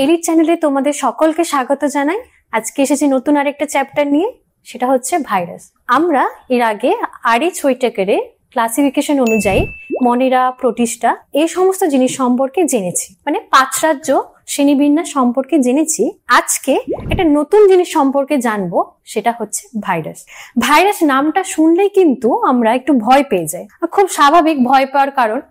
Elite চ্যানেলে তোমাদের সকলকে স্বাগত জানাই। আজকে এসেছি নতুন আরেকটা চ্যাপ্টার নিয়ে, সেটা হচ্ছে ভাইরাস। আমরা এর আগে RH হুইটেকারের ক্লাসিফিকেশন অনুযায়ী মনেরা, প্রোটিস্টা এই সমস্ত জিনিস সম্পর্কে জেনেছি, মানে 5 রাজ্য শ্রেণীবিন্যাস সম্পর্কে জেনেছি। আজকে একটা নতুন জিনিস সম্পর্কে জানবো, সেটা হচ্ছে ভাইরাস। ভাইরাস নামটা শুনলেই কিন্তু আমরা একটু ভয় পেয়ে যাই। খুব স্বাভাবিক ভয় পাওয়ার কারণ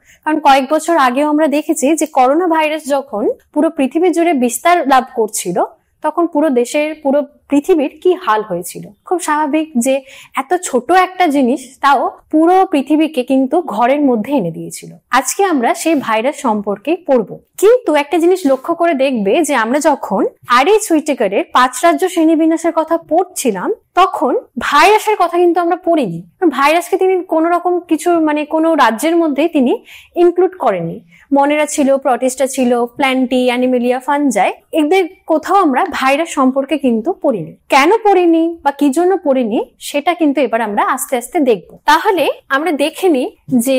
কয়েক বছর আগেও আমরা দেখেছি যে করোনা ভাইরাস যখন পুরো পৃথিবী জুড়ে বিস্তার লাভ করছিল, তখন পুরো দেশের, পুরো পৃথিবীর কি হাল হয়েছিল। খুব স্বাভাবিক যে এত ছোট একটা জিনিস তাও পুরো পৃথিবীকে কিন্তু ঘরের মধ্যে এনে দিয়েছিল। আজকে আমরা সেই ভাইরাস সম্পর্কে পড়বো। কিন্তু একটা জিনিস লক্ষ্য করে দেখবে যে আমরা যখন RH হুইটেকারের 5 রাজ্য শ্রেণীবিন্যাসের কথা পড়ছিলাম, তখন ভাইরাসের কথা কিন্তু আমরা পড়িনি। ভাইরাসকে তিনি কোন রকম কিছু, মানে কোনো রাজ্যের মধ্যেই তিনি ইনক্লুড করেননি। মনেরা ছিল, প্রোটিস্টা ছিল, প্ল্যান্টি, অ্যানিমেলিয়া, ফানজাই, এদের কোথাও আমরা ভাইরাস সম্পর্কে কিন্তু পড়িনি। কেন পড়িনি বা কি জন্য পড়িনি সেটা কিন্তু এবার আমরা আস্তে আস্তে দেখব। তাহলে আমরা দেখে নিই যে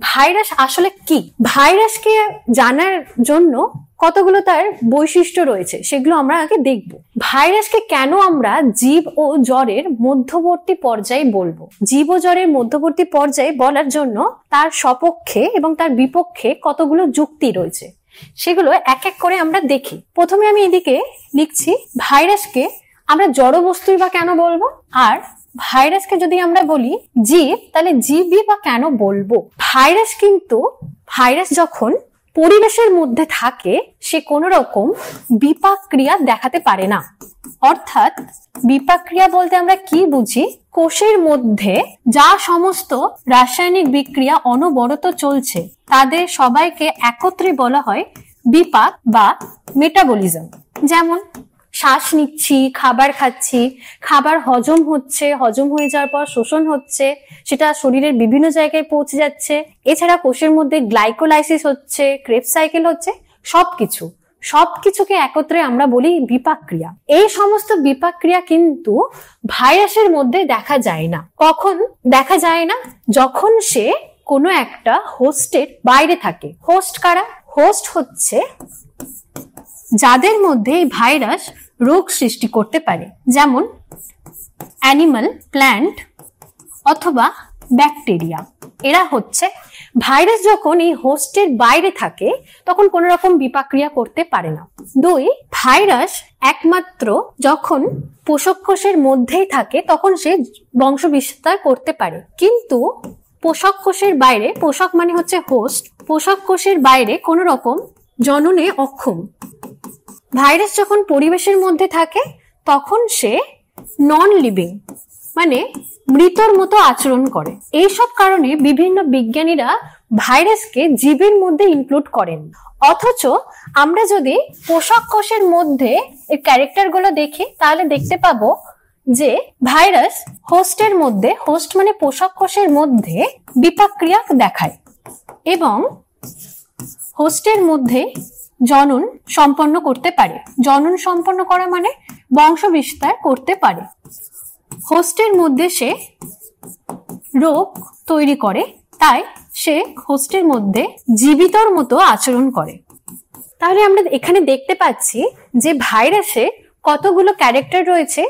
ভাইরাস আসলে কি। ভাইরাসকে জানার জন্য কতগুলো তার বৈশিষ্ট্য রয়েছে, সেগুলো আমরা আগে দেখব। ভাইরাসকে কেন আমরা জীব ও জ্বরের মধ্যবর্তী পর্যায়ে বলবো। জীব ও জ্বরের মধ্যবর্তী পর্যায়ে বলার জন্য তার সপক্ষে এবং তার বিপক্ষে কতগুলো যুক্তি রয়েছে, সেগুলো এক এক করে আমরা দেখি। প্রথমে আমি এদিকে লিখছি ভাইরাসকে আমরা জড় বস্তুই বা কেন বলবো, আর ভাইরাসকে যদি আমরা বলি জীব, তাহলে জীবই বা কেন বলবো। ভাইরাস যখন পরিবেশের মধ্যে থাকে, সে কোনো রকম বিপাক ক্রিয়া দেখাতে পারে না। অর্থাৎ বিপাক ক্রিয়া বলতে আমরা কি বুঝি? কোষের মধ্যে যা সমস্ত রাসায়নিক বিক্রিয়া অনবরত চলছে, তাদের সবাইকে একত্রে বলা হয় বিপাক বা মেটাবলিজম। যেমন শ্বাস নিচ্ছি, খাবার খাচ্ছি, খাবার হজম হচ্ছে, হজম হয়ে যাওয়ার পর শোষণ হচ্ছে, সেটা শরীরের বিভিন্ন জায়গায় পৌঁছে যাচ্ছে। এছাড়া কোষের মধ্যে গ্লাইকোলাইসিস হচ্ছে, ক্রেবস সাইকেল হচ্ছে, সবকিছুকে একত্রে আমরা বলি বিপাক ক্রিয়া। এই সমস্ত বিপাক ক্রিয়া কিন্তু ভাইরাসের মধ্যে দেখা যায় না। কখন দেখা যায় না? যখন সে কোনো একটা হোস্টের বাইরে থাকে। হোস্ট কারা? হোস্ট হচ্ছে যাদের মধ্যে এই ভাইরাস রোগ সৃষ্টি করতে পারে, যেমন অ্যানিমাল, প্ল্যান্ট অথবা ব্যাকটেরিয়া। এরা হচ্ছে ভাইরাস। যখন এই হোস্টের বাইরে থাকে তখন কোন রকম বিপাক ক্রিয়া করতে পারে না। 2, ভাইরাস একমাত্র যখন পোষক কোষের মধ্যেই থাকে তখন সে বংশ বিস্তার করতে পারে, কিন্তু পোষক কোষের বাইরে, পোষক মানে হচ্ছে হোস্ট, পোষক কোষের বাইরে কোন রকম জননে অক্ষম। ভাইরাস যখন পরিবেশের মধ্যে থাকে তখন সে নন লিভিং, মানে মৃতর মতো আচরণ করে। এইসব কারণে বিভিন্ন বিজ্ঞানীরা ভাইরাসকে জীবের মধ্যে ইনক্লুড করেন। অথচ আমরা যদি পোষক কোষের মধ্যে এর ক্যারেক্টার গুলো দেখি, তাহলে দেখতে পাবো যে ভাইরাস হোস্টের মধ্যে, হোস্ট মানে পোষক কোষের মধ্যে বিপাক ক্রিয়া দেখায় এবং হোস্টের মধ্যে জনন সম্পন্ন করতে পারে। জনন সম্পন্ন করা মানে বংশ বিস্তার করতে পারে। হোস্টের মধ্যে সে রোগ তৈরি করে, তাই সে হোস্টের মধ্যে জীবিতর মতো আচরণ করে। তাহলে আমরা এখানে দেখতে পাচ্ছি যে ভাইরাসে কতগুলো ক্যারেক্টার রয়েছে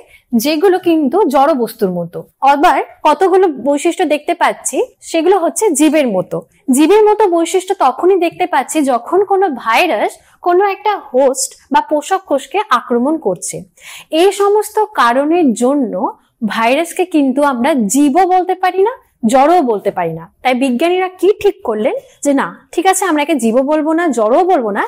যেগুলো কিন্তু জড় বস্তুর মতো। আবার কতগুলো বৈশিষ্ট্য দেখতে পাচ্ছি সেগুলো হচ্ছে জীবের মতো। জীবের মতো বৈশিষ্ট্য তখনই দেখতে পাচ্ছি যখন কোনো ভাইরাস কোনো একটা হোস্ট বা পোষক কোষকে আক্রমণ করছে। এই সমস্ত কারণের জন্য ভাইরাসকে কিন্তু আমরা জীবও বলতে পারি না, জড়ও বলতে পারি না। তাই বিজ্ঞানীরা কি ঠিক করলেন যে না, ঠিক আছে, আমরা একে জীবও বলবো না, জড়ও বলবো না,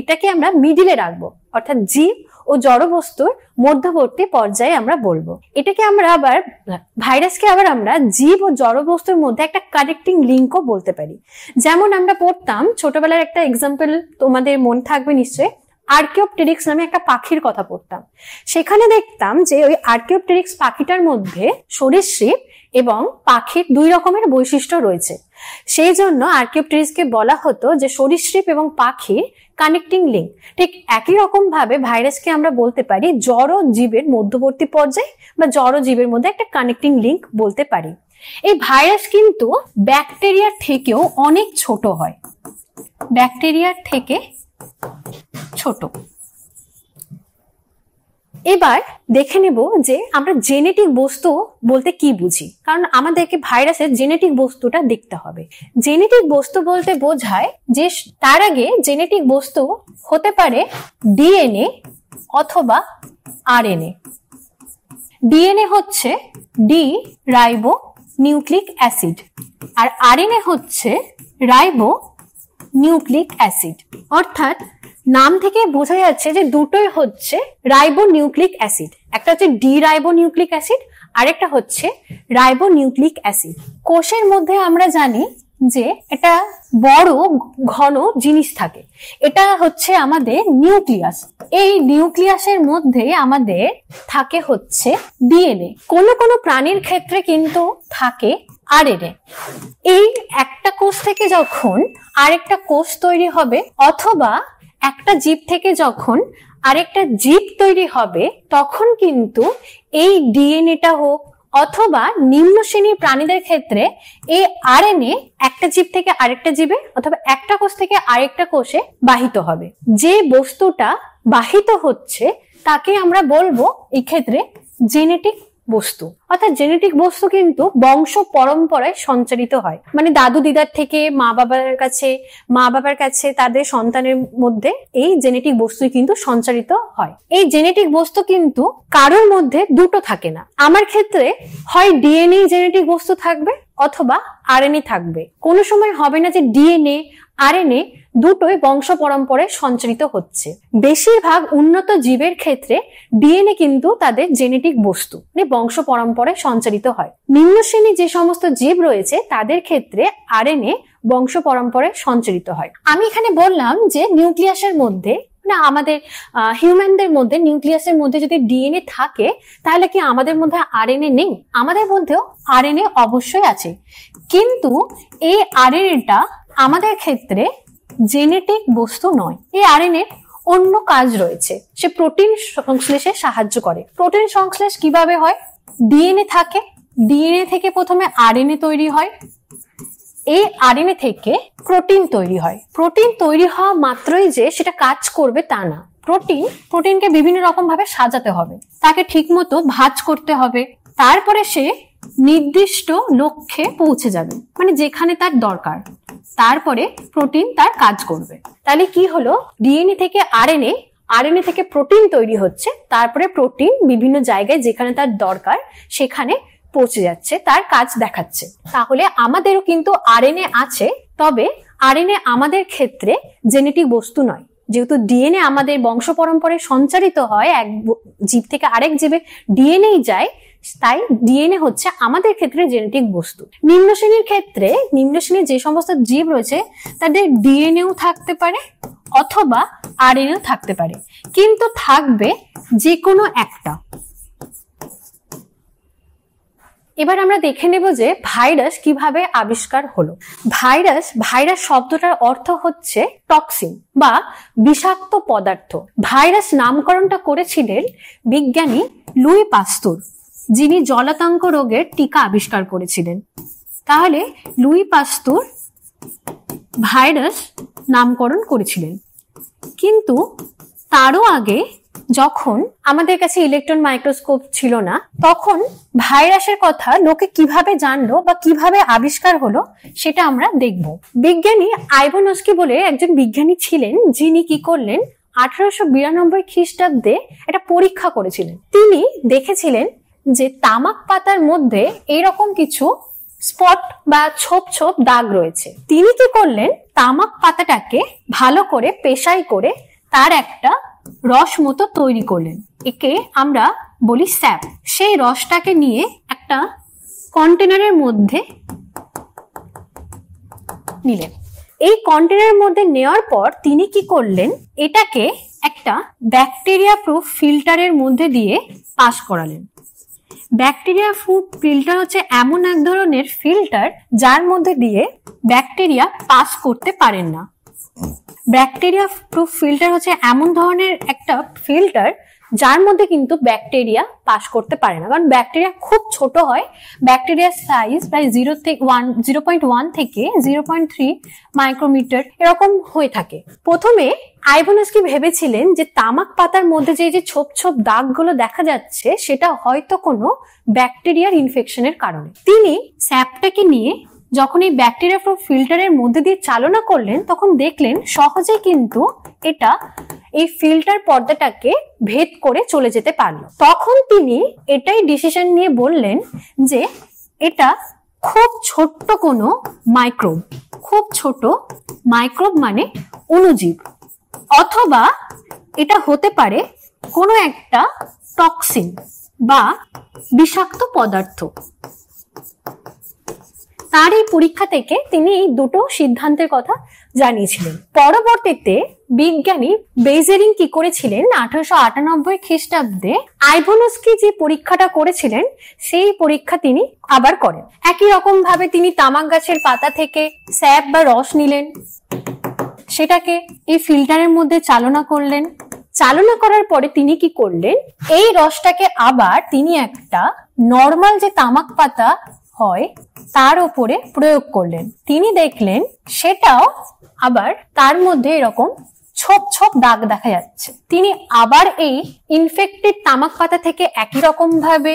এটাকে আমরা মিডিলে রাখবো, অর্থাৎ জীব ও জড় বস্তুর মধ্যবর্তী পর্যায়ে আমরা বলবো। এটাকে আমরা আবার, ভাইরাসকে আবার আমরা জীব ও জড় বস্তুর মধ্যে একটা কানেক্টিং লিঙ্কও বলতে পারি। যেমন আমরা পড়তাম ছোটবেলার একটা এক্সাম্পল, তোমাদের মনে থাকবে নিশ্চয়ই, আর্কিওপটেরিক্স নামে একটা পাখির কথা পড়তাম। সেখানে দেখতাম যে ওই আর্কিওপটেরিক্স পাখিটার মধ্যে সরীসৃপ এবং পাখির 2 রকমের বৈশিষ্ট্য রয়েছে। সেই জন্য আর্কিওপটেরিক্সকে বলা হতো যে সরীসৃপ এবং পাখির কানেক্টিং লিঙ্ক। ঠিক একই রকম ভাবে ভাইরাসকে আমরা বলতে পারি জড় জীবের মধ্যবর্তী পর্যায়ে বা জড় জীবের মধ্যে একটা কানেক্টিং লিঙ্ক বলতে পারি। এই ভাইরাস কিন্তু ব্যাকটেরিয়ার থেকেও অনেক ছোট হয়। ব্যাকটেরিয়ার থেকে ছোট। এবার দেখে নেব যে আমরা জেনেটিক বস্তু বলতে কি বুঝি, কারণ আমাদেরকে ভাইরাসের জেনেটিক বস্তুটা দেখতে হবে। জেনেটিক বস্তু বলতে বোঝায় যে তার আগে জেনেটিক বস্তু হতে পারে ডিএনএ অথবা আরএনএ। ডিএনএ হচ্ছে ডি রাইবো নিউক্লিক অ্যাসিড, আর আরএনএ হচ্ছে রাইবো নিউক্লিক অ্যাসিড। অর্থাৎ নাম থেকে বোঝা যাচ্ছে যে দুটোই হচ্ছে রাইবো নিউক্লিক অ্যাসিড। একটা হচ্ছে ডি রাইবো নিউক্লিক অ্যাসিড, আরেকটা হচ্ছে রাইবো নিউক্লিক অ্যাসিড। কোষের মধ্যে আমরা জানি যে এটা বড় ঘন জিনিস থাকে, এটা হচ্ছে আমাদের নিউক্লিয়াস। এই নিউক্লিয়াসের মধ্যে আমাদের থাকে হচ্ছে ডিএনএ। কোনো কোনো প্রাণীর ক্ষেত্রে কিন্তু থাকে আরএনএ। এই একটা কোষ থেকে যখন আরেকটা কোষ তৈরি হবে, অথবা একটা জীব থেকে যখন আরেকটা জীব তৈরি হবে, তখন কিন্তু এই ডিএনএটা হোক অথবা নিম্ন শ্রেণীর প্রাণীদের ক্ষেত্রে এই আরএনএ একটা জীব থেকে আরেকটা জীবে অথবা একটা কোষ থেকে আরেকটা কোষে বাহিত হবে। যে বস্তুটা বাহিত হচ্ছে তাকে আমরা বলবো এই ক্ষেত্রে জেনেটিক বস্তু। অর্থাৎ জেনেটিক বস্তু কিন্তু বংশ পরম্পরায় সঞ্চারিত হয়, মানে দাদু দিদার থেকে মা বাবার কাছে তাদের সন্তানের মধ্যে এই জেনেটিক বস্তু কিন্তু সঞ্চারিত হয়। এই জেনেটিক বস্তু কিন্তু কারোর মধ্যে দুটো থাকে না। আমার ক্ষেত্রে হয় ডিএনএ জেনেটিক বস্তু থাকবে অথবা আরএনএ থাকবে। কোনো সময় হবে না যে ডিএনএ আরএনএ দুটোই বংশ পরম্পরায় সঞ্চারিত হচ্ছে। বেশিরভাগ উন্নত জীবের ক্ষেত্রে ডিএনএ কিন্তু তাদের জেনেটিক বস্তু, মানে বংশ পরম্পরায় সঞ্চারিত হয়। নিম্ন শ্রেণীর যে সমস্ত জীব রয়েছে তাদের ক্ষেত্রে আরএনএ বংশ পরম্পরায় সঞ্চারিত হয়। আমি এখানে বললাম যে নিউক্লিয়াসের মধ্যে, না আমাদের হিউম্যানদের মধ্যে নিউক্লিয়াসের মধ্যে যদি ডিএনএ থাকে তাহলে কি আমাদের মধ্যে আরএনএ নেই? আমাদের মধ্যেও আরএনএ অবশ্যই আছে, কিন্তু এই আরএনএটা আমাদের ক্ষেত্রে জেনেটিক বস্তু নয়। এই আরএনএ অন্য কাজ রয়েছে, সে প্রোটিন সংশ্লেষে সাহায্য করে। প্রোটিন সংশ্লেষ কিভাবে হয়? ডিএনএ থাকে, ডিএনএ থেকে প্রথমে আরএনএ তৈরি হয়, এই আরএনএ থেকে প্রোটিন তৈরি হয়। প্রোটিন তৈরি হওয়া মাত্রই যে সেটা কাজ করবে তা না। প্রোটিনকে বিভিন্ন রকম ভাবে সাজাতে হবে, তাকে ঠিক মতো ভাঁজ করতে হবে, তারপরে সে নির্দিষ্ট লক্ষ্যে পৌঁছে যাবে, মানে যেখানে তার দরকার, তারপরে প্রোটিন তার কাজ করবে। তাহলে কি হলো, ডিএনএ থেকে আরএনএ, আরএনএ থেকে প্রোটিন তৈরি হচ্ছে, তারপরে প্রোটিন বিভিন্ন জায়গায় যেখানে তার দরকার সেখানে পৌঁছে যাচ্ছে, তার কাজ দেখাচ্ছে। তাহলে আমাদেরও কিন্তু আরএনএ আছে, তবে আরএনএ আমাদের ক্ষেত্রে জেনেটিক বস্তু নয়। যেহেতু ডিএনএ আমাদের বংশ পরম্পরায় সঞ্চারিত হয়, এক জীব থেকে আরেক জীবে ডিএনএ যায়, তাই ডিএনএ হচ্ছে আমাদের ক্ষেত্রে জেনেটিক বস্তু। নিম্ন শ্রেণীর ক্ষেত্রে, নিম্ন শ্রেণীর যে সমস্ত জীব রয়েছে তাদের ডিএনএও থাকতে পারে অথবা আরএনএও থাকতে পারে, কিন্তু থাকবে যে কোনো একটা। এবার আমরা দেখে নেব যে ভাইরাস কিভাবে আবিষ্কার হলো। ভাইরাস শব্দটার অর্থ হচ্ছে টক্সিন বা বিষাক্ত পদার্থ। ভাইরাস নামকরণটা করেছিলেন বিজ্ঞানী লুই পাস্তুর, যিনি জলাতঙ্ক রোগের টিকা আবিষ্কার করেছিলেন। তাহলে লুই পাস্তুর ভাইরাস নামকরণ করেছিলেন, কিন্তু তারও আগে যখন আমাদের কাছে ইলেকট্রন মাইক্রোস্কোপ ছিল না, তখন ভাইরাসের কথা লোকে কিভাবে জানলো বা কিভাবে আবিষ্কার হলো সেটা আমরা দেখব। বিজ্ঞানী আইভানস্কি বলে একজন বিজ্ঞানী ছিলেন, যিনি কি করলেন, 1892 খ্রিস্টাব্দে একটা পরীক্ষা করেছিলেন। তিনি দেখেছিলেন যে তামাক পাতার মধ্যে এইরকম কিছু স্পট বা ছোপ ছোপ দাগ রয়েছে। তিনি কি করলেন, তামাক পাতাটাকে ভালো করে পেশাই করে তার একটা রস মতো তৈরি করলেন, একে আমরা বলি স্যাপ। সেই রসটাকে নিয়ে একটা কন্টেনারের মধ্যে নিলেন। এই কন্টেনারের মধ্যে নেওয়ার পর তিনি কি করলেন, এটাকে একটা ব্যাকটেরিয়া প্রুফ ফিল্টারের মধ্যে দিয়ে পাস করালেন। ব্যাকটেরিয়া প্রুফ ফিল্টার হচ্ছে এমন এক ধরনের ফিল্টার যার মধ্যে দিয়ে ব্যাকটেরিয়া পাস করতে পারেন না। ব্যাকটেরিয়া প্রুফ ফিল্টার হচ্ছে এমন ধরনের একটা ফিল্টার যার মধ্যে কিন্তু ব্যাকটেরিয়া পাস করতে পারে না, কারণ ব্যাকটেরিয়া খুব ছোট হয়। ব্যাকটেরিয়ার সাইজ প্রায় 0.1 থেকে 0.3 মাইক্রোমিটার এরকম হয়ে থাকে। প্রথমে আইভানস্কি ভেবেছিলেন যে তামাক পাতার মধ্যে যে ছোপ ছোপ দাগগুলো দেখা যাচ্ছে সেটা হয়তো কোনো ব্যাকটেরিয়ার ইনফেকশনের কারণে। তিনি স্যাপটাকে নিয়ে যখন এই ব্যাকটেরিয়া ফিল্টারের মধ্যে দিয়ে চালনা করলেন তখন দেখলেন সহজে কিন্তু এটা এই ফিল্টার পর্দাটাকে ভেদ করে চলে যেতে পারলো। তখন তিনি এটাই ডিসিশন নিয়ে বললেন যে এটা খুব ছোট্ট কোনো মাইক্রোব, খুব ছোট মাইক্রোব মানে অণুজীব, অথবা এটা হতে পারে কোনো একটা টক্সিন বা বিষাক্ত পদার্থ। তার এই পরীক্ষা থেকে তিনি এই দুটো সিদ্ধান্তের কথা জানিয়েছিলেন। পরবর্তীতে বিজ্ঞানী বেজেরিং কি করেছিলেন, 1898 খ্রিস্টাব্দে আইভানস্কি যে পরীক্ষাটা করেছিলেন সেই পরীক্ষা তিনি আবার করেন। একই রকম ভাবে তিনি তামাক গাছের পাতা থেকে স্যাপ বা রস নিলেন, সেটাকে এই ফিল্টারের মধ্যে চালনা করলেন। চালনা করার পরে তিনি কি করলেন, এই রসটাকে আবার তিনি একটা নর্মাল যে তামাক পাতা হয় তার উপরে প্রয়োগ করলেন। তিনি দেখলেন সেটাও আবার তার মধ্যে এরকম ছোপ ছোপ দাগ দেখা যাচ্ছে। তিনি আবার এই ইনফেক্টেড তামাক পাতা থেকে একই রকম ভাবে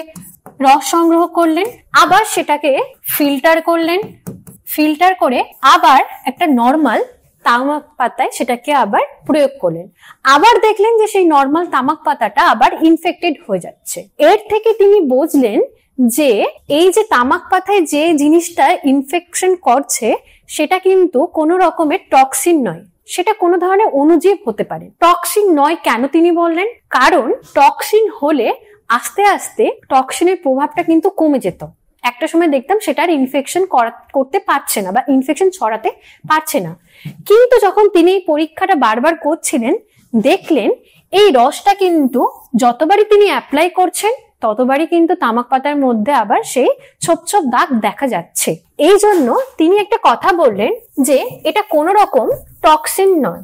রস সংগ্রহ করলেন, আবার সেটাকে ফিল্টার করলেন, ফিল্টার করে আবার একটা নর্মাল তামাক পাতায় সেটাকে আবার প্রয়োগ করলেন। আবার দেখলেন যে সেই নর্মাল তামাক পাতাটা আবার ইনফেক্টেড হয়ে যাচ্ছে। এর থেকে তিনি বুঝলেন যে এই যে তামাক পাতায় যে জিনিসটা ইনফেকশন করছে সেটা কিন্তু কোনো রকমের টক্সিন নয়, সেটা কোনো ধরনের অণুজীব হতে পারে। টক্সিন নয় কেন তিনি বললেন, কারণ টক্সিন হলে আস্তে আস্তে টক্সিনের প্রভাবটা কিন্তু কমে যেত। একটা সময় দেখতাম সেটা আর ইনফেকশন করতে পারছে না বা ইনফেকশন ছড়াতে পারছে না। কিন্তু যখন তিনি এই পরীক্ষাটা বারবার করছিলেন দেখলেন এই রসটা কিন্তু যতবারই তিনি অ্যাপ্লাই করছেন ততবারই কিন্তু তামাক পাতার মধ্যে আবার সেই ছোপ ছোপ দাগ দেখা যাচ্ছে। এই জন্য তিনি একটা কথা বললেন যে এটা কোনো রকম টক্সিন নয়,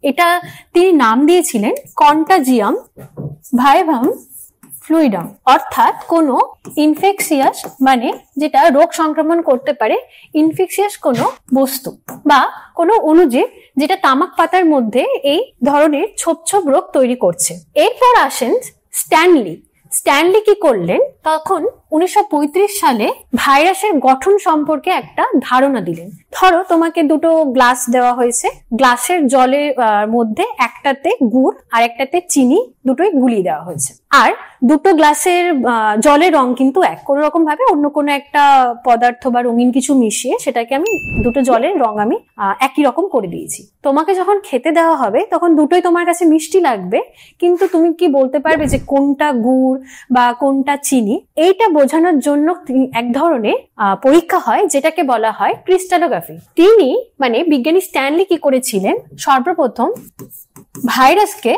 এটা তিনি নাম দিয়েছিলেন কন্টাজিয়াম ভাইভাম ফ্লুইডাম, অর্থাৎ কোনো ইনফেকশিয়াস মানে যেটা রোগ সংক্রমণ করতে পারে ইনফেকশিয়াস কোনো বস্তু বা কোনো অণুজীব যেটা তামাক পাতার মধ্যে এই ধরনের ছোপ ছোপ রোগ তৈরি করছে। এরপর আসেন স্ট্যানলি কি করলেন, তখন 1935 সালে ভাইরাসের গঠন সম্পর্কে একটা ধারণা দিলেন। ধরো তোমাকে দুটো গ্লাস দেওয়া হয়েছে, গ্লাসের জলের মধ্যে একটাতে গুড় আর একটাতে চিনি দুটোই গুলিয়ে দেওয়া হয়েছে, আর দুটো গ্লাসের জলের রং কিন্তু এক, কোনো রকম ভাবে অন্য কোনো একটা পদার্থ বা রঙিন কিছু মিশিয়ে সেটাকে আমি দুটো জলের রং আমি একই রকম করে দিয়েছি। তোমাকে যখন খেতে দেওয়া হবে তখন দুটোই তোমার কাছে মিষ্টি লাগবে, কিন্তু তুমি কি বলতে পারবে যে কোনটা গুড় বা কোনটা চিনি? এইটা বোঝানোর জন্য এক ধরনের পরীক্ষা হয় যেটাকে বলা হয় ক্রিস্টালোগ্রাফি। তিনি মানে বিজ্ঞানী স্ট্যানলি কি করেছিলেন, সর্বপ্রথম ভাইরাসকে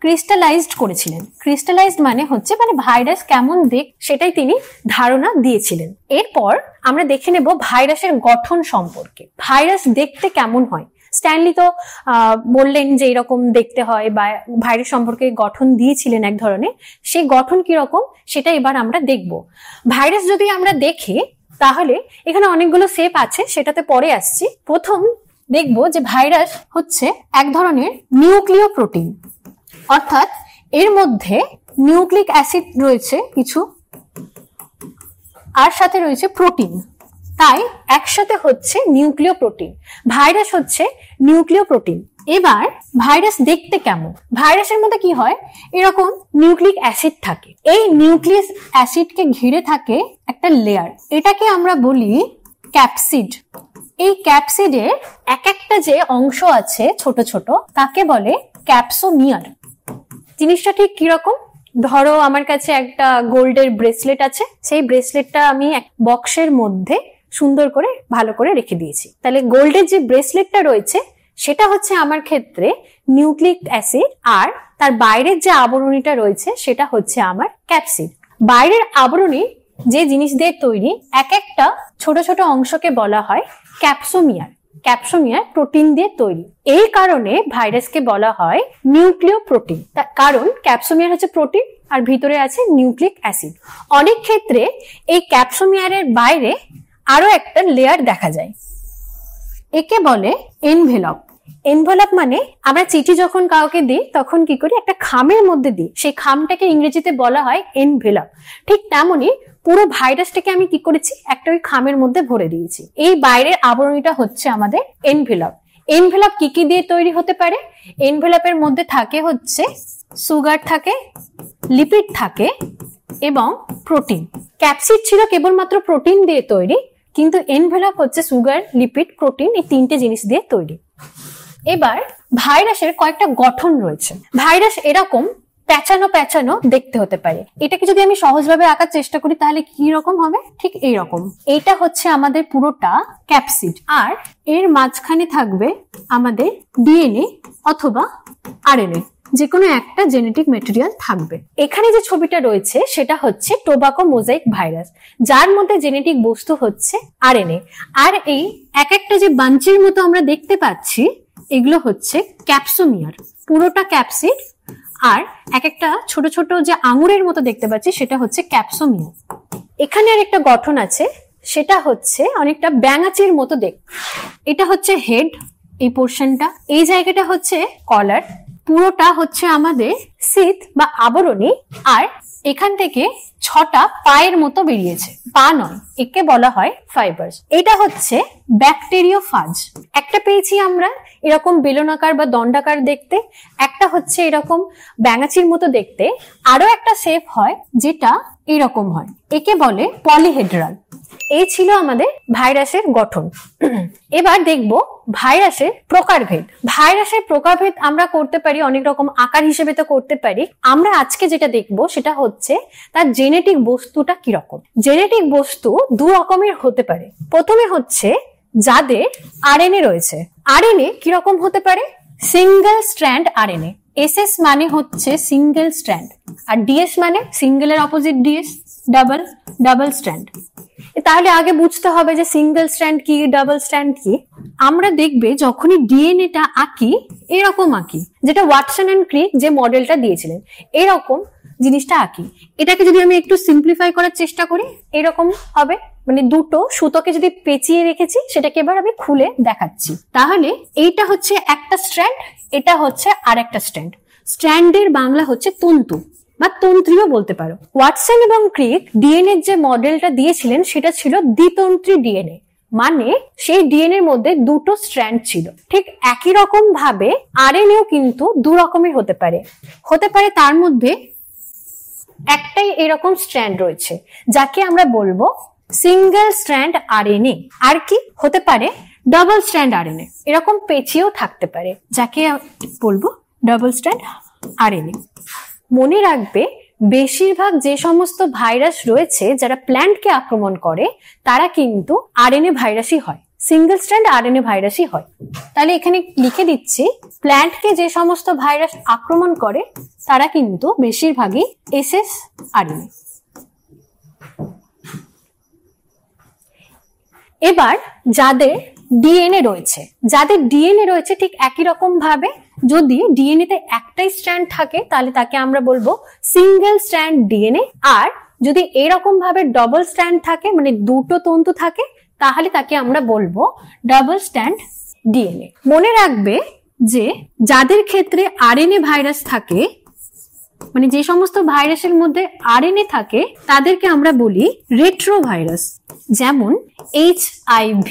ক্রিস্টালাইজড করেছিলেন। ক্রিস্টালাইজড মানে হচ্ছে মানে ভাইরাস কেমন দেখ সেটাই তিনি ধারণা দিয়েছিলেন। এরপর আমরা দেখে নেব ভাইরাসের গঠন সম্পর্কে, ভাইরাস দেখতে কেমন হয়। স্ট্যানলি তো বললেন যে এরকম দেখতে হয় বা ভাইরাস সম্পর্কে গঠন দিয়েছিলেন এক ধরনের, সেই গঠন কিরকম সেটা এবার আমরা দেখব। ভাইরাস যদি আমরা দেখি তাহলে এখানে অনেকগুলো শেপ আছে, সেটাতে পরে আসছি। প্রথম দেখব যে ভাইরাস হচ্ছে এক ধরনের নিউক্লিয় প্রোটিন, অর্থাৎ এর মধ্যে নিউক্লিক অ্যাসিড রয়েছে কিছু আর সাথে রয়েছে প্রোটিন, তাই একসাথে হচ্ছে নিউক্লিয় প্রোটিন। ভাইরাস হচ্ছে নিউক্লিয় প্রোটিন। এবার ভাইরাস দেখতে কেমন, ভাইরাসের মধ্যে কি হয়, এরকম নিউক্লিক অ্যাসিড থাকে, এই নিউক্লিয়াস অ্যাসিডকে ঘিরে থাকে একটা লেয়ার, এটাকে আমরা বলি ক্যাপসিড। এই ক্যাপসিডের এক একটা যে অংশ আছে ছোট ছোট তাকে বলে ক্যাপসোমিয়ার। জিনিসটা ঠিক কিরকম, ধরো আমার কাছে একটা গোল্ডের ব্রেসলেট আছে, সেই ব্রেসলেটটা আমি এক বক্সের মধ্যে সুন্দর করে ভালো করে রেখে দিয়েছি, তাহলে গোল্ডের যে ব্রেসলেটটা রয়েছে সেটা হচ্ছে আমার ক্ষেত্রে নিউক্লিক অ্যাসিড, আর তার বাইরের যে আবরণীটা রয়েছে সেটা হচ্ছে আমার ক্যাপসিড। বাইরের আবরণী যে জিনিস দিয়ে তৈরি এক একটা ছোট ছোট অংশকে বলা হয় ক্যাপসোমিয়ার। ক্যাপসোমিয়ার প্রোটিন দিয়ে তৈরি, এই কারণে ভাইরাসকে বলা হয় নিউক্লিয় প্রোটিন, কারণ ক্যাপসোমিয়ার হচ্ছে প্রোটিন আর ভিতরে আছে নিউক্লিক অ্যাসিড। অনেক ক্ষেত্রে এই ক্যাপসোমিয়ারের বাইরে আরো একটা লেয়ার দেখা যায়, একে বলে এনভেলপ। এনভেলপ মানে আমরা চিঠি যখন কাউকে দিই তখন কি করি, একটা খামের মধ্যে দিই, সেই খামটাকে ইংরেজিতে বলা হয় এনভেলপ। ঠিক তেমনই পুরো ভাইরাসটাকে আমি কি করেছি, একটা ওই খামের মধ্যে ভরে দিয়েছি। এই বাইরের আবরণীটা হচ্ছে আমাদের এনভেলপ। এনভেলপ কি কি দিয়ে তৈরি হতে পারে? এনভেলপের মধ্যে থাকে হচ্ছে সুগার থাকে, লিপিড থাকে এবং প্রোটিন। ক্যাপসিড ছিল কেবলমাত্র প্রোটিন দিয়ে তৈরি, কিন্তু এনভেলপ হচ্ছে সুগার, লিপিড, প্রোটিন, এই তিনটে জিনিস দিয়ে তৈরি। এবার ভাইরাসের কয়েকটা গঠন রয়েছে। ভাইরাস এরকম প্যাঁচানো প্যাঁচানো দেখতে হতে পারে। এটাকে যদি আমি সহজভাবে আঁকার চেষ্টা করি তাহলে কি রকম হবে, ঠিক এইরকম। এইটা হচ্ছে আমাদের পুরোটা ক্যাপসিড, আর এর মাঝখানে থাকবে আমাদের ডিএনএ অথবা আরএনএ, যে কোনো একটা জেনেটিক ম্যাটেরিয়াল থাকবে। এখানে যে ছবিটা রয়েছে সেটা হচ্ছে টোবাকো মোজাইক ভাইরাস, যার মধ্যে জেনেটিক বস্তু হচ্ছে আরএনএ। আর এই এক একটা যে বাঞ্চের মতো আমরা দেখতে পাচ্ছি এগুলো হচ্ছে ক্যাপসোমিয়ার, পুরোটা ক্যাপসিড। আর এক একটা ছোট ছোট যে আঙুরের মতো দেখতে পাচ্ছি সেটা হচ্ছে ক্যাপসোমিয়ার। এখানে আর একটা গঠন আছে, সেটা হচ্ছে অনেকটা ব্যাঙাচির মতো দেখতে। এটা হচ্ছে হেড, এই পোর্শনটা, এই জায়গাটা হচ্ছে কলার, পুরোটা হচ্ছে আমাদের সিথ বা আবরণী। আর এখান থেকে 6টা পায়ের মতো বেরিয়েছে, পা নয়, একে বলা হয় ফাইবার্স। এটা হচ্ছে ব্যাকটেরিওফাজ। একটা পেয়েছি আমরা এরকম বেলনাকার বা দণ্ডাকার দেখতে, একটা হচ্ছে এরকম ব্যাঙাচির মতো দেখতে, আরো একটা শেপ হয় যেটা এরকম হয়, একে বলে পলিহেড্রাল। এই ছিল আমাদের ভাইরাসের গঠন। এবার দেখব ভাইরাসের প্রকারভেদ। ভাইরাসের প্রকারভেদ আমরা করতে পারি অনেক রকম আকার হিসেবে, তো করতে পারি। আমরা আজকে যেটা দেখব সেটা হচ্ছে তার জেনেটিক বস্তুটা কিরকম। জেনেটিক বস্তু দু রকমের হতে পারে। প্রথমে হচ্ছে যাদের আরএনএ রয়েছে। আরএনএ কিরকম হতে পারে? Single strand RNA. এসএস মানে হচ্ছে সিঙ্গেল স্ট্র্যান্ড, আর ডিএস মানে সিঙ্গেলের opposite DS, double, double strand. তাহলে আগে বুঝতে হবে যে সিঙ্গেল স্ট্র্যান্ড কি, ডাবল স্ট্র্যান্ড কি। আমরা দেখবে যখনই ডিএনএটা আঁকি এরকম আঁকি, যেটা ওয়াটসন এন্ড ক্রিক যে মডেলটা দিয়েছিলেন, এরকম জিনিসটা আঁকি। এটাকে যদি আমি একটু সিম্পলিফাই করার চেষ্টা করি এরকম হবে, মানে দুটো সুতোকে যদি পেঁচিয়ে রেখেছি সেটাকে এবার আমি খুলে দেখাচ্ছি। তাহলে এইটা হচ্ছে একটা স্ট্র্যান্ড, এটা হচ্ছে আর একটা স্ট্র্যান্ড। স্ট্র্যান্ডের বাংলা হচ্ছে তন্তু বা তন্ত্রীও বলতে পারো। ওয়াটসন এবং ক্রিক ডিএনএ যে মডেলটা দিয়েছিলেন সেটা ছিল দ্বিতন্ত্রী ডিএনএ, মানে সেই ডিএনএ এর মধ্যে দুটো স্ট্র্যান্ড ছিল। ঠিক একই রকম ভাবে আরএনএও কিন্তু দু রকমের হতে পারে। তার মধ্যে একটাই এরকম স্ট্র্যান্ড রয়েছে যাকে আমরা বলবো সিঙ্গেল স্ট্র্যান্ড আরএনএ। আর কি হতে পারে? ডাবল স্ট্র্যান্ড আরএনএ, এরকম পেঁচিয়েও থাকতে পারে, যাকে বলবো ডাবল স্ট্র্যান্ড আরএনএ। মনে রাখবে বেশিরভাগ যে সমস্ত ভাইরাস রয়েছে যারা প্ল্যান্টকে আক্রমণ করে তারা কিন্তু আরএনএ ভাইরাসই হয়, সিঙ্গেল স্ট্র্যান্ড আরএনএ ভাইরাসই হয়। তাহলে এখানে লিখে দিচ্ছি, প্ল্যান্টকে যে সমস্ত ভাইরাস আক্রমণ করে তারা কিন্তু বেশিরভাগই এসএস আরএনএ। এবার যাদের ডিএনএ রয়েছে ঠিক একই রকম ভাবে যদি ডিএনএ তে একটাই স্ট্র্যান্ড থাকে তাহলে তাকে আমরা বলবো সিঙ্গেল স্ট্র্যান্ড ডিএনএ। আর যদি এরকম ভাবে ডবল স্ট্র্যান্ড থাকে, মানে দুটো তন্তু থাকে, তাহলে তাকে আমরা বলবো ডাবল স্ট্র্যান্ড ডিএনএ। মনে রাখবে যে যাদের ক্ষেত্রে আরএনএ ভাইরাস থাকে, মানে যে সমস্ত ভাইরাসের মধ্যে আরএনএ থাকে তাদেরকে আমরা বলি রেট্রোভাইরাস। যেমন HIV,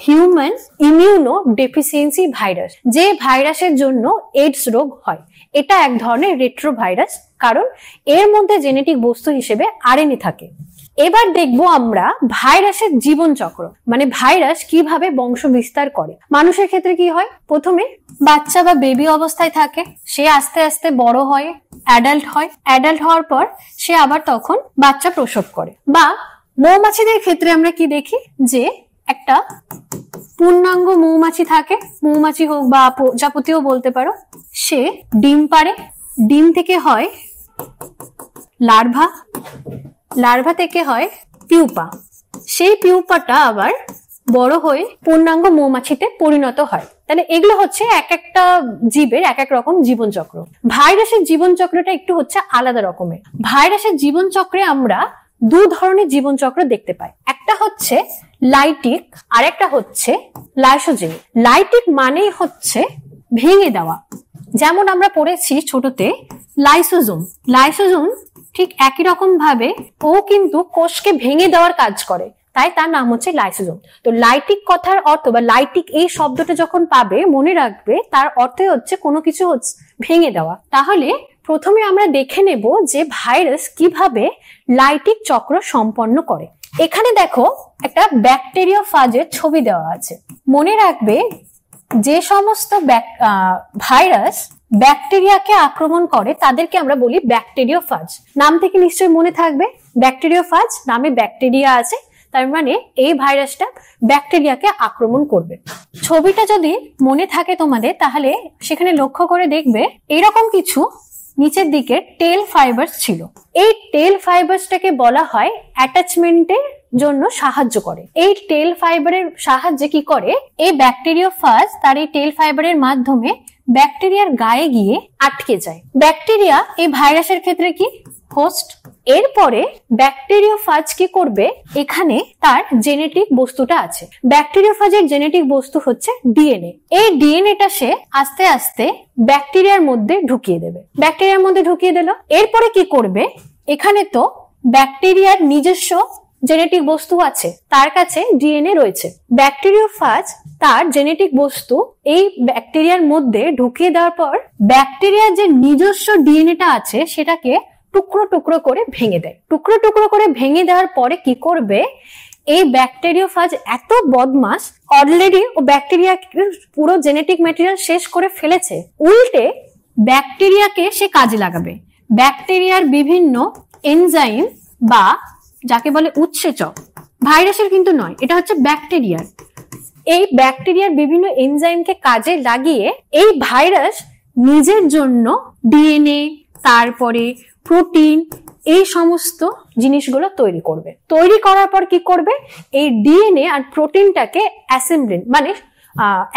human immuno deficiency virus, যে ভাইরাসের জন্য এইডস রোগ হয়, এটা এক ধরনের রেট্রোভাইরাস, কারণ এর মধ্যে জেনেটিক বস্তু হিসেবে আরএনএ থাকে। এবার দেখবো আমরা ভাইরাসের জীবন চক্র, মানে ভাইরাস কিভাবে বংশ বিস্তার করে। মানুষের ক্ষেত্রে কি হয়? প্রথমে বাচ্চা বা বেবি অবস্থায় থাকে, সে আস্তে আস্তে বড় হয়, অ্যাডাল্ট হয়, অ্যাডাল্ট হওয়ার পর সে আবার তখন বাচ্চা প্রসব করে। বা মৌমাছিদের ক্ষেত্রে আমরা কি দেখি যে একটা পূর্ণাঙ্গ মৌমাছি থাকে, মৌমাছি হোক বা প্রজাপতিও বলতে পারো, সে ডিম পাড়ে, ডিম থেকে হয় লার্ভা, লার্ভা থেকে হয় পিউপা, সেই পিউপাটা আবার বড় হয়ে পূর্ণাঙ্গ মৌমাছিতে পরিণত হয়। তাহলে এগুলো হচ্ছে এক একটা জীবের এক এক রকম জীবন চক্র। ভাইরাসের জীবন চক্রটা একটু হচ্ছে আলাদা রকমের। ভাইরাসের জীবন চক্রে আমরা দু ধরনের জীবনচক্র দেখতে পাই। একটা হচ্ছে লাইটিক আর একটা হচ্ছে লাইসোজেনিক। লাইটিক মানেই হচ্ছে ভেঙে দেওয়া, যেমন আমরা পড়েছি ছোটতে লাইসোজোম। লাইসোজোম ঠিক একই রকম ভাবে ও কিন্তু কোষকে ভেঙে দেওয়ার কাজ করে, তাই তার নাম হচ্ছে লাইসোজোম। তো লাইটিক কথার অর্থ বা লাইটিক এই শব্দটা যখন পাবে মনে রাখবে তার অর্থ হচ্ছে কোনো কিছু ভেঙে দেওয়া। তাহলে প্রথমে আমরা দেখে নেব যে ভাইরাস কিভাবে লাইটিক চক্র সম্পন্ন করে। এখানে দেখো একটা ব্যাকটেরিওফাজের ছবি দেওয়া আছে। মনে রাখবে যে সমস্ত ভাইরাস ব্যাকটেরিয়াকে আক্রমণ করে তাদেরকে আমরা বলি ব্যাকটেরিওফাজ। নাম থেকে নিশ্চয়ই মনে থাকবে ব্যাকটেরিওফাজ নামে ব্যাকটেরিয়া আছে, তার মানে এই ভাইরাসটা ব্যাকটেরিয়াকে আক্রমণ করবে। ছবিটা যদি মনে থাকে তোমাদের তাহলে সেখানে লক্ষ্য করে দেখবে এরকম কিছু নিচের দিকে টেল ফাইবারস ছিল। এই টেল ফাইবারসটাকে বলা হয় অ্যাটাচমেন্টের জন্য সাহায্য করে। এই টেল ফাইবারের সাহায্যে কি করে, এই ব্যাকটেরিওফাজ তার এই টেল ফাইবারের মাধ্যমে ব্যাকটেরিয়ার গায়ে গিয়ে আটকে যায়। ব্যাকটেরিয়া এই ভাইরাসের ক্ষেত্রে কি হোস্ট। এরপরে ব্যাকটেরিওফাজ কি করবে, এখানে তার জেনেটিক বস্তুটা আছে। ব্যাকটেরিওফাজের জেনেটিক বস্তু হচ্ছে ডিএনএ। এই ডিএনএটা সে আস্তে আস্তে ব্যাকটেরিয়ার মধ্যে ঢুকিয়ে দেবে। ব্যাকটেরিয়ার মধ্যে ঢুকিয়ে দিল। এরপরে কি করবে, এখানে তো ব্যাকটেরিয়ার নিজস্ব জেনেটিক বস্তু আছে, তার কাছে ডিএনএ রয়েছে। ব্যাকটেরিওফাজ তার জেনেটিক বস্তু এই ব্যাকটেরিয়ার মধ্যে ঢুকিয়ে দেওয়ার পর ব্যাকটেরিয়ার যে নিজস্ব ডিএনএটা আছে সেটাকে টুকরো টুকরো করে ভেঙে দেয়। টুকরো টুকরো করে ভেঙে দেওয়ার পরে কি করবে, এই ব্যাকটেরিওফাজ এত বদমাস, অলরেডি ও ব্যাকটেরিয়া পুরো জেনেটিক ম্যাটেরিয়াল শেষ করে ফেলেছে, উল্টে ব্যাকটেরিয়াকে সে কাজে লাগাবে। ব্যাকটেরিয়ার বিভিন্ন এনজাইম বা যাকে বলে উৎসেচক, ভাইরাসের কিন্তু নয়, এটা হচ্ছে ব্যাকটেরিয়ার। এই ব্যাকটেরিয়ার বিভিন্ন এনজাইমকে কাজে লাগিয়ে এই ভাইরাস নিজের জন্য ডিএনএ, তারপরে প্রোটিন, এই সমস্ত জিনিসগুলো তৈরি করবে। তৈরি করার পর কি করবে, এই ডিএনএ আর প্রোটিনটাকে অ্যাসেম্বলি মানে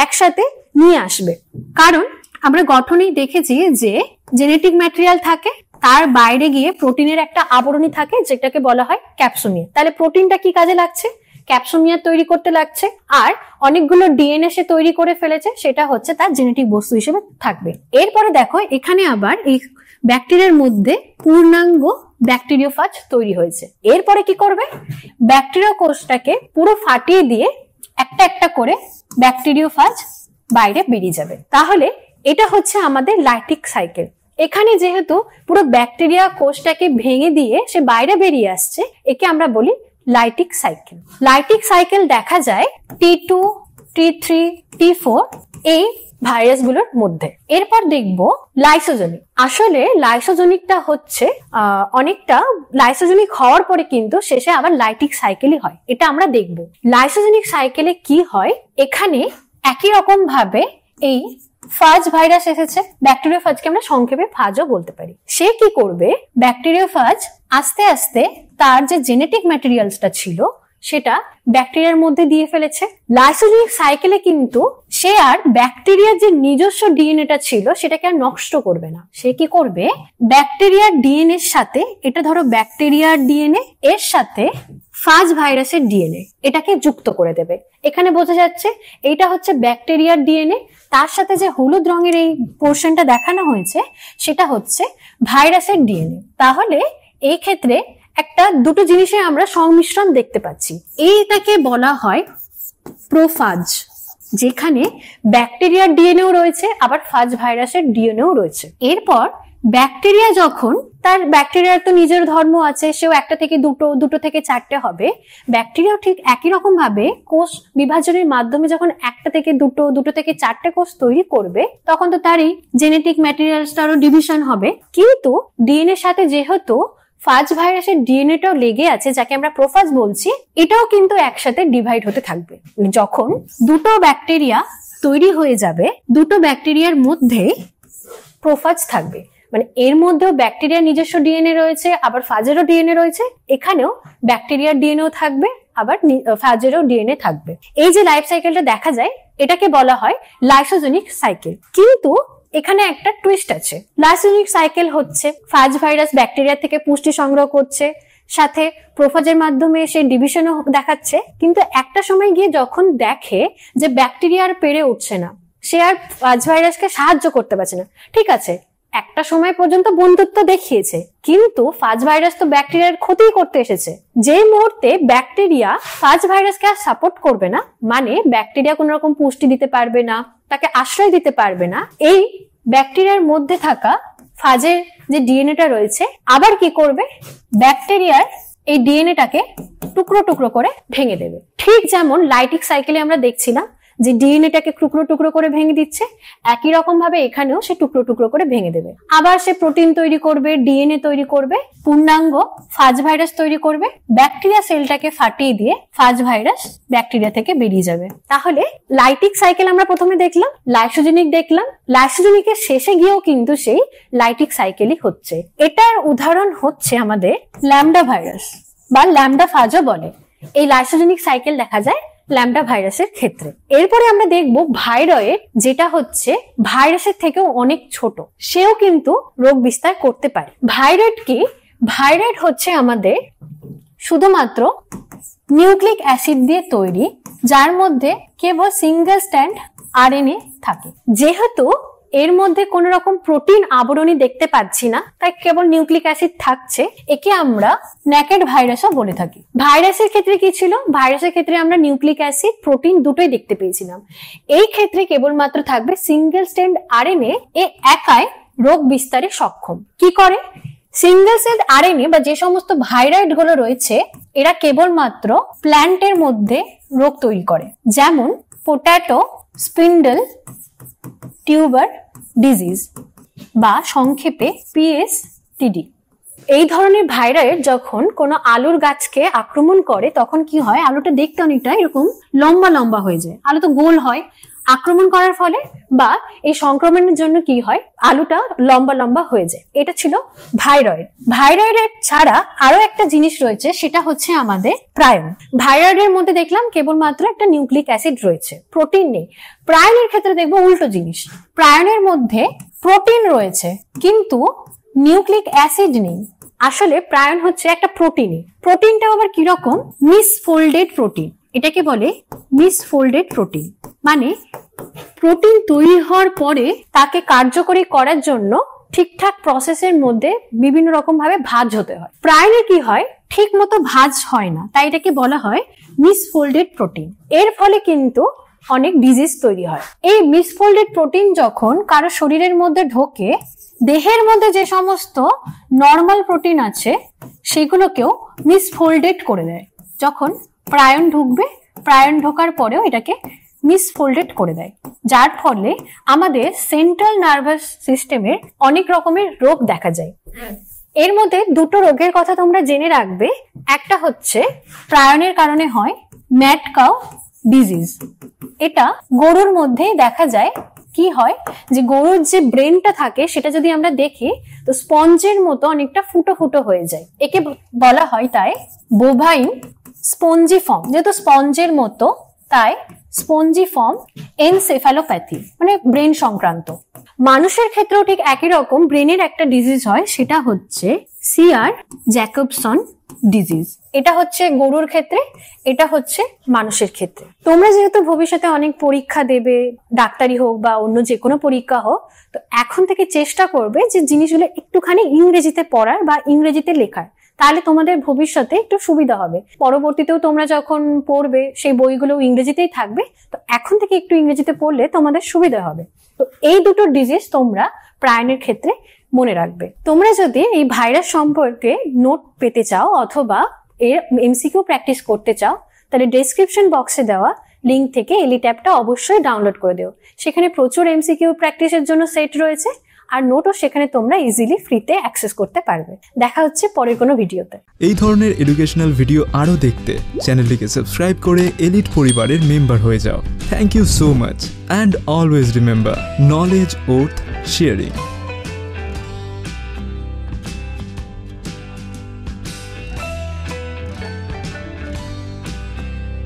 একসাথে নিয়ে আসবে। কারণ আমরা গঠনেই দেখেছি যে জেনেটিক ম্যাটেরিয়াল থাকে, তার বাইরে গিয়ে প্রোটিনের একটা আবরণী থাকে যেটাকে বলা হয় ক্যাপসোমিয়ার। তাহলে প্রোটিনটা কি কাজে লাগছে, ক্যাপসোমিয়ার তৈরি করতে লাগছে, আর অনেকগুলো ডিএনএ সে তৈরি করে ফেলেছে, সেটা হচ্ছে তার জেনেটিক বস্তু হিসেবে থাকবে। এরপরে দেখো এখানে আবার এই ব্যাকটেরিয়ার মধ্যে পূর্ণাঙ্গ ব্যাকটেরিওফাজ তৈরি হয়েছে। এরপরে কি করবে, ব্যাকটেরিয়া কোষটাকে পুরো ফাটিয়ে দিয়ে একটা একটা করে ব্যাকটেরিওফাজ বাইরে বেরিয়ে যাবে। তাহলে এটা হচ্ছে আমাদের লাইটিক সাইকেল। এখানে যেহেতু পুরো ব্যাকটেরিয়া কোষটাকে ভেঙে দিয়ে সে বাইরে বেরিয়ে আসছে, একে আমরা বলি লাইটিক সাইকেল। লাইটিক সাইকেল দেখা যায় T2, T3, T4 এই ভাইরাসগুলোর মধ্যে। এরপর দেখব লাইসোজেনিক। আসলে লাইসোজেনিকটা হচ্ছে অনেকটা লাইসোজেনিক হওয়ার পরে কিন্তু শেষে আবার লাইটিক সাইকেলই হয়, এটা আমরা দেখব। লাইসোজেনিক সাইকেলে কি হয়, এখানে একই রকম ভাবে এই ফাজ ভাইরাস এসেছে, ব্যাকটেরিওফাজকে আমরা সংক্ষেপে ফাজও বলতে পারি। সে কি করবে, ব্যাকটেরিওফাজ আস্তে আস্তে তার যে জেনেটিক ম্যাটেরিয়ালসটা ছিল সেটা ব্যাকটেরিয়ার মধ্যে দিয়ে ফেলেছে। লাইসোজেনিক সাইকেলে কিন্তু সে আর ব্যাকটেরিয়ার যে নিজস্ব ডিএনএটা ছিল সেটাকে আর নষ্ট করবে না। সে কি করবে, ব্যাকটেরিয়ার ডিএনএ এর সাথে, এটা ধরো ব্যাকটেরিয়ার ডিএনএ এর সাথে ফাজ ভাইরাসের ডিএনএ, এটাকে যুক্ত করে দেবে। এখানে বোঝা যাচ্ছে এইটা হচ্ছে ব্যাকটেরিয়ার ডিএনএ, তার সাথে যে হলুদ রঙের এই পোর্শনটা দেখানো হয়েছে সেটা হচ্ছে ভাইরাসের ডিএনএ। তাহলে এই ক্ষেত্রে একটা দুটো জিনিসের আমরা সংমিশ্রণ দেখতে পাচ্ছি। এইটাকে বলা হয় প্রোফাজ, যেখানে ব্যাকটেরিয়ার ডিএনএও রয়েছে আবার ফাজ ভাইরাসের ডিএনএও রয়েছে। এরপর ব্যাকটেরিয়া যখন, তার ব্যাকটেরিয়ার তো নিজের ধর্ম আছে, সেও একটা থেকে দুটো, দুটো থেকে চারটে হবে। ব্যাকটেরিয়াও ঠিক একই রকম ভাবে কোষ বিভাজনের মাধ্যমে যখন একটা থেকে দুটো, দুটো থেকে চারটে কোষ তৈরি করবে, তখন তো তারই জেনেটিক ম্যাটেরিয়ালসটারও ডিভিশন হবে। কিন্তু ডিএনএ এর সাথে যেহেতু ফাজ ভাইরাসের ডিএনএটাও লেগে আছে, যাকে আমরা প্রোফাজ বলছি, এটাও কিন্তু একসাথে ডিভাইড হতে থাকবে। যখন দুটো ব্যাকটেরিয়া তৈরি হয়ে যাবে, দুটো ব্যাকটেরিয়ার মধ্যে প্রোফাজ থাকবে, মানে এর মধ্যেও ব্যাকটেরিয়ার নিজস্ব ডিএনএ রয়েছে, আবার ফাজেরও ডিএনএ রয়েছে, এখানেও ব্যাকটেরিয়ার ডিএনএও থাকবে, আবার ফাজেরও ডিএনএ থাকবে। এই যে লাইফ সাইকেলটা দেখা যায়, এটাকে বলা হয় লাইসোজেনিক সাইকেল। কিন্তু এখানে একটা টুইস্ট আছে। লাইসোজেনিক সাইকেল হচ্ছে ফাজ ভাইরাস ব্যাকটেরিয়া থেকে পুষ্টি সংগ্রহ করছে, সাথে প্রোফাজের মাধ্যমে সে ডিভিশনও দেখাচ্ছে, কিন্তু একটা সময় গিয়ে যখন দেখে যে ব্যাকটেরিয়া আর পেরে উঠছে না, সে আর ফাজ ভাইরাসকে সাহায্য করতে পারছে না। ঠিক আছে, একটা সময় পর্যন্ত বন্ধুত্ব দেখিয়েছে, কিন্তু ফাজ ভাইরাস তো ব্যাকটেরিয়ার ক্ষতি করতে এসেছে। যে মুহূর্তে ব্যাকটেরিয়া ফাজ ভাইরাসকে আর সাপোর্ট করবে না, মানে ব্যাকটেরিয়া কোন রকম পুষ্টি দিতে পারবে না, তাকে আশ্রয় দিতে পারবে না, এই ব্যাকটেরিয়ার মধ্যে থাকা ফাজের যে ডিএনএটা রয়েছে আবার কি করবে, ব্যাকটেরিয়ার এই ডিএনএটাকে টুকরো টুকরো করে ভেঙে দেবে। ঠিক যেমন লাইটিক সাইকেলে আমরা দেখছিলাম যে ডিএনএটাকে টুকরো টুকরো করে ভেঙে দিচ্ছে, একই রকম ভাবে এখানেও সে টুকরো টুকরো করে ভেঙে দেবে। আবার সে প্রোটিন তৈরি করবে, ডিএনএ তৈরি করবে, পূর্ণাঙ্গ ফাজ ভাইরাস তৈরি করবে, ব্যাকটেরিয়া সেলটাকে ফাটিয়ে দিয়ে ফাজ ভাইরাস ব্যাকটেরিয়া থেকে বেরিয়ে যাবে। তাহলে লাইটিক সাইকেল আমরা প্রথমে দেখলাম, লাইসোজেনিক দেখলাম, লাইসোজেনিকের শেষে গিয়েও কিন্তু সেই লাইটিক সাইকেলই হচ্ছে। এটার উদাহরণ হচ্ছে আমাদের ল্যামডা ভাইরাস বা ল্যামডা ফাজও বলে। এই লাইসোজেনিক সাইকেল দেখা যায় ল্যামডা ভাইরাসের ক্ষেত্রে। এরপরে আমরা দেখব ভাইরয়েড, যেটা হচ্ছে ভাইরাসের থেকেও অনেক ছোট, সেও কিন্তু রোগ বিস্তার করতে পারে। ভাইরয়েড কি? ভাইরয়েড হচ্ছে আমাদের শুধুমাত্র নিউক্লিক অ্যাসিড দিয়ে তৈরি, যার মধ্যে কেবল সিঙ্গেল স্ট্র্যান্ড আরএনএ থাকে। যেহেতু এর মধ্যে কোন রকম প্রোটিন আবরণী দেখতে পাচ্ছি না, তাই কেবল নিউক্লিক অ্যাসিড থাকছে, একে আমরা নেকেড ভাইরাসও বলে থাকি। ভাইরাসের ক্ষেত্রে কি ছিল? ভাইরাসের ক্ষেত্রে আমরা নিউক্লিক অ্যাসিড, প্রোটিন দুটোই দেখতে পেয়েছিলাম। এই ক্ষেত্রে কেবলমাত্র থাকবে সিঙ্গেল স্ট্র্যান্ড আরএনএ, এ একাই রোগ বিস্তারে সক্ষম। কি করে? সিঙ্গেল স্ট্র্যান্ড আরএনএ বা যে সমস্ত ভাইরয়েড গুলো রয়েছে, এরা কেবলমাত্র প্ল্যান্টের মধ্যে রোগ তৈরি করে, যেমন পটেটো স্পিন্ডল টিউবার ডিজিজ বা সংক্ষেপে পিএসটিডি। এই ধরনের ভাইরাস যখন কোনো আলুর গাছকে আক্রমণ করে, তখন কি হয়, আলুটা দেখতে অনেকটা এরকম লম্বা লম্বা হয়ে যায়, আলু তো গোল হয়, আক্রমণ করার ফলে বা এই সংক্রমণের জন্য কি হয়, আলুটা লম্বা লম্বা হয়ে যায়। এটা ছিল ভাইরয়েড। ভাইরয়েডের ছাড়া আরো একটা জিনিস রয়েছে, সেটা হচ্ছে আমাদের প্রায়ন। ভাইরয়েডের মধ্যে দেখলাম কেবলমাত্র একটা নিউক্লিক অ্যাসিড রয়েছে, প্রোটিন নেই। প্রায়নের ক্ষেত্রে দেখবো উল্টো জিনিস, প্রায়নের মধ্যে প্রোটিন রয়েছে কিন্তু নিউক্লিক অ্যাসিড নেই। আসলে প্রায়ন হচ্ছে একটা প্রোটিনই। প্রোটিনটা আবার কিরকম? মিসফোল্ডেড প্রোটিন। এটাকে বলে মিসফোল্ডেড প্রোটিন, মানে প্রোটিন তৈরি হওয়ার পরে তাকে কার্যকরী করার জন্য ঠিকঠাক প্রসেসের মধ্যে বিভিন্ন রকম ভাবে ভাঁজ হতে হয়। প্রায়নে কি হয়, ঠিক মতো ভাঁজ হয় না, তাই এটাকে বলা হয় মিসফোল্ডেড প্রোটিন। এর ফলে কিন্তু অনেক ডিজিজ তৈরি হয়। এই মিসফোল্ডেড প্রোটিন যখন কারো শরীরের মধ্যে ঢোকে, দেহের মধ্যে যে সমস্ত নর্মাল প্রোটিন আছে সেগুলোকেও মিসফোল্ডেড করে দেয়। যখন প্রায়ন ঢুকবে, প্রায়ন ঢোকার পরেও এটাকে মিসফোল্ডেড করে দেয়, যার ফলে আমাদের সেন্ট্রাল নার্ভাস সিস্টেমের অনেক রকমের রোগ দেখা যায়। এর মধ্যে দুটো রোগের কথা তোমরা জেনে রাখবে। একটা হচ্ছে প্রায়নের কারণে হয় ম্যাড কাউ ডিজিজ। এটা গরুর মধ্যে দেখা যায়। কি হয় যে গরুর যে ব্রেনটা থাকে সেটা যদি আমরা দেখি তো স্পঞ্জের মতো অনেকটা ফুটো ফুটো হয়ে যায়, একে বলা হয় তাই বোভাইন স্পঞ্জিফর্ম। যেহেতু স্পঞ্জের মতো তাই স্পঞ্জিফর্ম এনসেফালোপ্যাথি, মানে ব্রেন সংক্রান্ত। মানুষের ক্ষেত্রেও ঠিক একই রকম ব্রেনের একটা ডিজিজ হয়, সেটা হচ্ছে সিআর জ্যাকবসন ডিজিজ। এটা হচ্ছে গরুর ক্ষেত্রে, এটা হচ্ছে মানুষের ক্ষেত্রে। তোমরা যেহেতু ভবিষ্যতে অনেক পরীক্ষা দেবে, ডাক্তারি হোক বা অন্য যে কোনো পরীক্ষা হোক, তো এখন থেকে চেষ্টা করবে যে জিনিসগুলো একটুখানি ইংরেজিতে পড়ার বা ইংরেজিতে লেখার, তাহলে তোমাদের ভবিষ্যতে একটু সুবিধা হবে। পরবর্তীতেও তোমরা যখন পড়বে সেই বইগুলো ইংরেজিতেই থাকবে, তো এখন থেকে একটু ইংরেজিতে পড়লে তোমাদের সুবিধা হবে। তো এই দুটো ডিজিজ তোমরা প্রায়নের ক্ষেত্রে মনে রাখবে। তোমরা যদি এই ভাইরাস সম্পর্কে নোট পেতে চাও অথবা এর এমসিকিউ প্র্যাকটিস করতে চাও, তাহলে ডেসক্রিপশন বক্সে দেওয়া লিঙ্ক থেকে এলিট অ্যাপটা অবশ্যই ডাউনলোড করে দিও। সেখানে প্রচুর এমসিকিউ প্র্যাকটিসের জন্য সেট রয়েছে, আর নোটও সেখানে তোমরা ইজিলি ফ্রিতে অ্যাক্সেস করতে পারবে। দেখা হচ্ছে পরের কোনো ভিডিওতে। এই ধরনের এডুকেশনাল ভিডিও আরও দেখতে চ্যানেলটিকে সাবস্ক্রাইব করে এলিট পরিবারের মেম্বার হয়ে যাও। Thank you so much and always remember, knowledge worth sharing.